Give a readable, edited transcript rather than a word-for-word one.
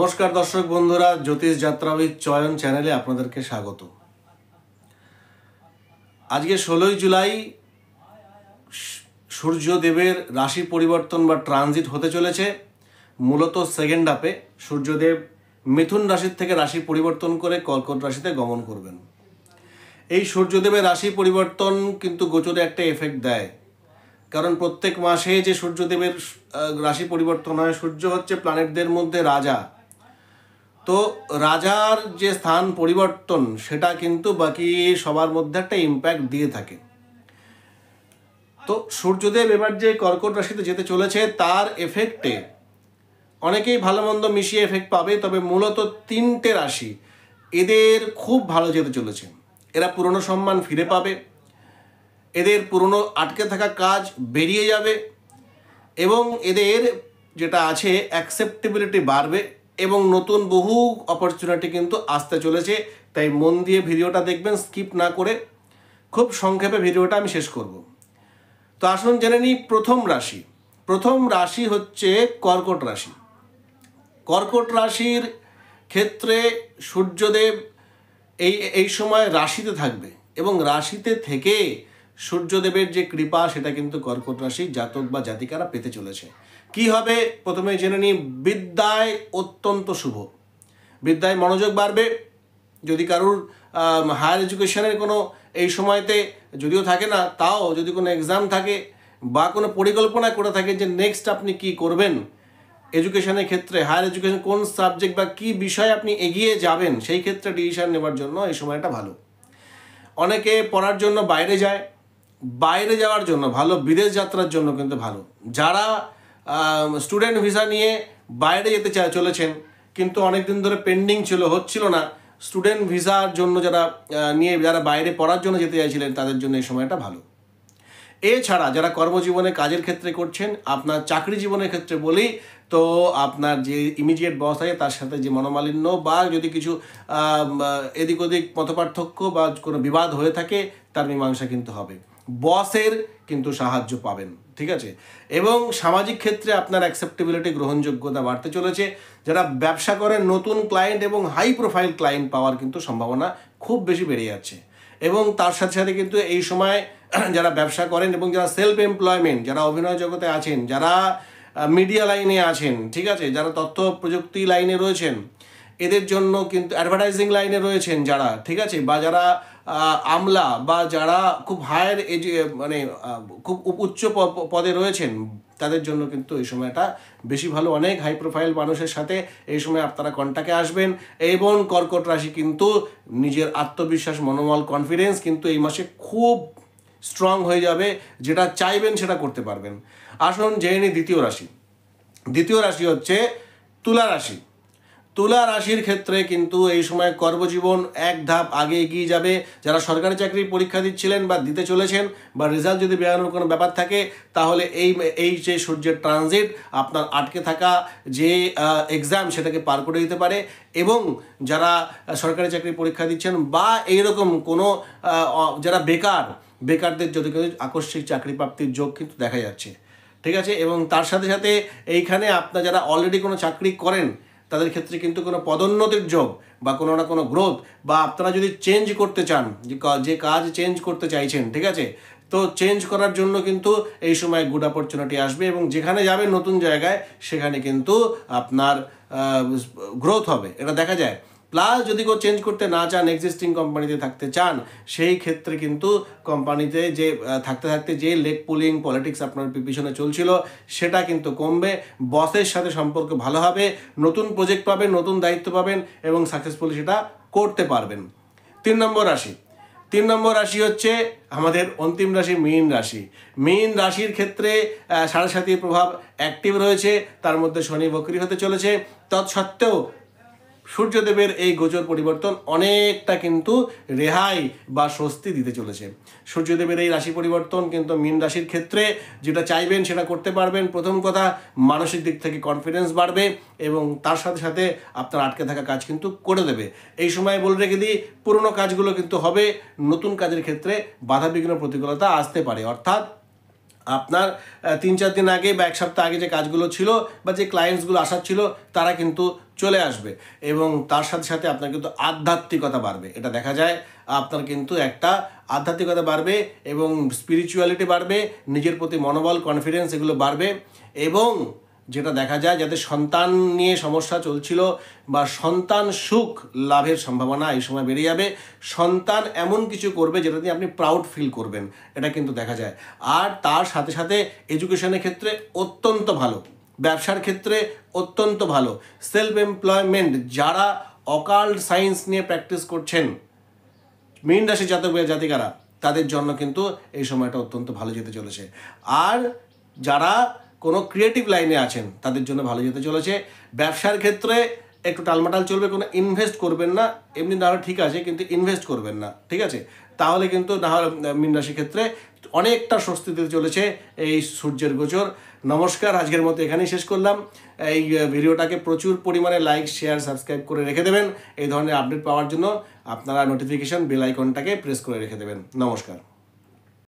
নমস্কার দর্শক বন্ধুরা, জ্যোতিষ যাত্রাবিদ চয়ন চ্যানেলে আপনাদেরকে স্বাগত। আজকে 16ই জুলাই সূর্যদেবের রাশি পরিবর্তন বা ট্রানজিট হতে চলেছে। মূলত সেকেন্ড হাফে সূর্যদেব মিথুন রাশির থেকে রাশি পরিবর্তন করে কর্কট রাশিতে গমন করবেন। এই সূর্যদেবের রাশি পরিবর্তন কিন্তু গোচরে একটা এফেক্ট দেয়, কারণ প্রত্যেক মাসে যে সূর্যদেবের রাশি পরিবর্তন হয়, সূর্য হচ্ছে প্ল্যানেটদের মধ্যে রাজা। তো রাজার যে স্থান পরিবর্তন সেটা কিন্তু বাকি সবার মধ্যে একটা ইম্প্যাক্ট দিয়ে থাকে। তো সূর্যদেব এবার যে কর্কট রাশিতে যেতে চলেছে তার এফেক্টে অনেকেই ভালো মন্দ মিশিয়ে এফেক্ট পাবে, তবে মূলত 3টে রাশি এদের খুব ভালো যেতে চলেছে। এরা পুরনো সম্মান ফিরে পাবে, এদের পুরনো আটকে থাকা কাজ বেরিয়ে যাবে এবং এদের যেটা আছে অ্যাকসেপ্টেবিলিটি বাড়বে এবং নতুন বহু অপরচুনিটি কিন্তু আসতে চলেছে। তাই মন দিয়ে ভিডিওটা দেখবেন, স্কিপ না করে। খুব সংক্ষেপে ভিডিওটা আমি শেষ করব। তো আসুন জেনে নিই প্রথম রাশি হচ্ছে কর্কট রাশি। কর্কট রাশির ক্ষেত্রে সূর্যদেব এই সময় রাশিতে থাকবে এবং রাশিতে থেকে সূর্যদেবের যে কৃপা সেটা কিন্তু কর্কট রাশির জাতক বা জাতিকারা পেতে চলেছে। কি হবে প্রথমে জেনে নিই। বিদ্যায় অত্যন্ত শুভ, বিদ্যায় মনোযোগ বাড়বে। যদি কারুর হায়ার এডুকেশনের কোনো এই সময়তে যদিও থাকে না, তাও যদি কোনো এক্সাম থাকে বা কোনো পরিকল্পনা করে থাকে যে নেক্সট আপনি কি করবেন এডুকেশনের ক্ষেত্রে, হায়ার এডুকেশন কোন সাবজেক্ট বা কী বিষয়ে আপনি এগিয়ে যাবেন, সেই ক্ষেত্রে ডিসিশন নেওয়ার জন্য এই সময়টা ভালো। অনেকে পড়ার জন্য বাইরে যাওয়ার জন্য ভালো, বিদেশ যাত্রার জন্য কিন্তু ভালো। যারা স্টুডেন্ট ভিসা নিয়ে বাইরে যেতে চলেছেন কিন্তু অনেক দিন ধরে পেন্ডিং হচ্ছিল না, স্টুডেন্ট ভিসার জন্য যারা বাইরে পড়ার জন্য যেতে চাইছিলেন তাদের জন্য এই সময়টা ভালো। এছাড়া যারা কর্মজীবনে কাজের ক্ষেত্রে করছেন, আপনার চাকরি জীবনের ক্ষেত্রে বলি তো আপনার যে ইমিডিয়েট বস আছে তার সাথে যে মনোমালিন্য বা যদি কিছু এদিক ওদিক মতপার্থক্য বা কোনো বিবাদ হয়ে থাকে তার মীমাংসা কিন্তু হবে। বসের কিন্তু সাহায্য পাবেন, ঠিক আছে। এবং সামাজিক ক্ষেত্রে আপনার অ্যাকসেপ্টেবিলিটি, গ্রহণযোগ্যতা বাড়তে চলেছে। যারা ব্যবসা করেন নতুন ক্লায়েন্ট এবং হাই প্রোফাইল ক্লায়েন্ট পাওয়ার কিন্তু সম্ভাবনা খুব বেশি বেড়ে যাচ্ছে। এবং তার সাথে সাথে কিন্তু এই সময় যারা ব্যবসা করেন এবং যারা সেলফ এমপ্লয়মেন্ট, যারা অভিনয় জগতে আছেন, যারা মিডিয়া লাইনে আছেন, ঠিক আছে, যারা তথ্য প্রযুক্তি লাইনে রয়েছেন, এদের জন্য কিন্তু অ্যাডভার্টাইজিং লাইনে রয়েছেন যারা, ঠিক আছে, বা যারা আমলা বা যারা খুব হায়ার খুব উচ্চ পদে রয়েছেন, তাদের জন্য কিন্তু এই সময়টা বেশি ভালো। অনেক হাই প্রোফাইল মানুষের সাথে এই সময় আপনারা কন্ট্যাক্টে আসবেন এবং কর্কট রাশি কিন্তু নিজের আত্মবিশ্বাস, মনোবল, কনফিডেন্স কিন্তু এই মাসে খুব স্ট্রং হয়ে যাবে। যেটা চাইবেন সেটা করতে পারবেন। আসুন জেনে নিই দ্বিতীয় রাশি হচ্ছে তুলা রাশি। তুলা রাশির ক্ষেত্রে কিন্তু এই সময় কর্মজীবন এক ধাপ আগে এগিয়ে যাবে। যারা সরকারি চাকরির পরীক্ষা দিচ্ছিলেন বা দিতে চলেছেন বা রেজাল্ট যদি বেরোনোর কোনো ব্যাপার থাকে, তাহলে এই যে সূর্যের ট্রানজিট আপনার আটকে থাকা যে এক্সাম সেটাকে পার করে দিতে পারে। এবং যারা সরকারি চাকরির পরীক্ষা দিচ্ছেন বা এইরকম কোনো যারা বেকারদের যদি আকস্মিক চাকরি প্রাপ্তির যোগ কিন্তু দেখা যাচ্ছে, ঠিক আছে। এবং তার সাথে সাথে এইখানে আপনার যারা অলরেডি কোনো চাকরি করেন তাদের ক্ষেত্রে কিন্তু কোনো পদোন্নতির যোগ বা কোনো না কোনো গ্রোথ, বা আপনারা যদি চেঞ্জ করতে চান, যে কাজ চেঞ্জ করতে চাইছেন, ঠিক আছে, তো চেঞ্জ করার জন্য কিন্তু এই সময় গুড অপরচুনিটি আসবে এবং যেখানে যাবেন নতুন জায়গায় সেখানে কিন্তু আপনার গ্রোথ হবে, এটা দেখা যায়। প্লাস যদি কেউ চেঞ্জ করতে না চান, এক্সিস্টিং কোম্পানিতে থাকতে চান, সেই ক্ষেত্রে কিন্তু কোম্পানিতে যে থাকতে যে লেগ পুলিং পলিটিক্স আপনার পিছনে চলছিল সেটা কিন্তু কমবে। বসের সাথে সম্পর্ক ভালো হবে, নতুন প্রজেক্ট পাবেন, নতুন দায়িত্ব পাবেন এবং সাকসেসফুলি সেটা করতে পারবেন। 3 নম্বর রাশি হচ্ছে আমাদের অন্তিম রাশি মীন রাশির ক্ষেত্রে সাড়ে সাতির প্রভাব অ্যাক্টিভ রয়েছে, তার মধ্যে শনি বক্রী হতে চলেছে। তৎসত্ত্বেও সূর্যদেবের এই গোচর পরিবর্তন অনেকটা কিন্তু রেহাই বা স্বস্তি দিতে চলেছে। সূর্যদেবের এই রাশি পরিবর্তন কিন্তু মীন রাশির ক্ষেত্রে যেটা চাইবেন সেটা করতে পারবেন। প্রথম কথা, মানসিক দিক থেকে কনফিডেন্স বাড়বে এবং তার সাথে সাথে আপনার আটকে থাকা কাজ কিন্তু করে দেবে। এই সময় বলে রেখে দিই, পুরনো কাজগুলো কিন্তু হবে, নতুন কাজের ক্ষেত্রে বাধাবিঘ্ন প্রতিকূলতা আসতে পারে। অর্থাৎ আপনার 3-4 দিন আগে বা 1 সপ্তাহ আগে যে কাজগুলো ছিল বা যে ক্লায়েন্টসগুলো আসার ছিল তারা কিন্তু চলে আসবে, এবং তার সাথে সাথে আপনার কিন্তু আধ্যাত্মিকতা বাড়বে। এটা দেখা যায় আপনার কিন্তু একটা আধ্যাত্মিকতা বাড়বে এবং স্পিরিচুয়ালিটি বাড়বে, নিজের প্রতি মনোবল, কনফিডেন্স এগুলো বাড়বে। এবং যেটা দেখা যায়, যাদের সন্তান নিয়ে সমস্যা চলছিল বা সন্তান সুখ লাভের সম্ভাবনা এই সময় বেড়ে যাবে। সন্তান এমন কিছু করবে যেটা নিয়ে আপনি প্রাউড ফিল করবেন, এটা কিন্তু দেখা যায়। আর তার সাথে সাথে এডুকেশনের ক্ষেত্রে অত্যন্ত ভালো, ব্যবসার ক্ষেত্রে অত্যন্ত ভালো, সেলফ এমপ্লয়মেন্ট, যারা অকাল্ট সায়েন্স নিয়ে প্র্যাকটিস করছেন, মীন রাশি জাতক বা জাতিকারা, তাদের জন্য কিন্তু এই সময়টা অত্যন্ত ভালো যেতে চলেছে। আর যারা কোনো ক্রিয়েটিভ লাইনে আছেন তাদের জন্য ভালো যেতে চলেছে। ব্যবসার ক্ষেত্রে একটু টালমাটাল চলবে, কোনো ইনভেস্ট করবেন না, এমনি না হলে ঠিক আছে কিন্তু ইনভেস্ট করবেন না, ঠিক আছে? তাহলে কিন্তু না হলে মীন রাশির ক্ষেত্রে অনেকটা স্বস্তি দিতে চলেছে এই সূর্যের গোচর। নমস্কার, আজকের মতো এখানেই শেষ করলাম। এই ভিডিওটাকে প্রচুর পরিমাণে লাইক, শেয়ার, সাবস্ক্রাইব করে রেখে দেবেন। এই ধরনের আপডেট পাওয়ার জন্য আপনারা নোটিফিকেশন বেল আইকনটাকে প্রেস করে রেখে দেবেন। নমস্কার।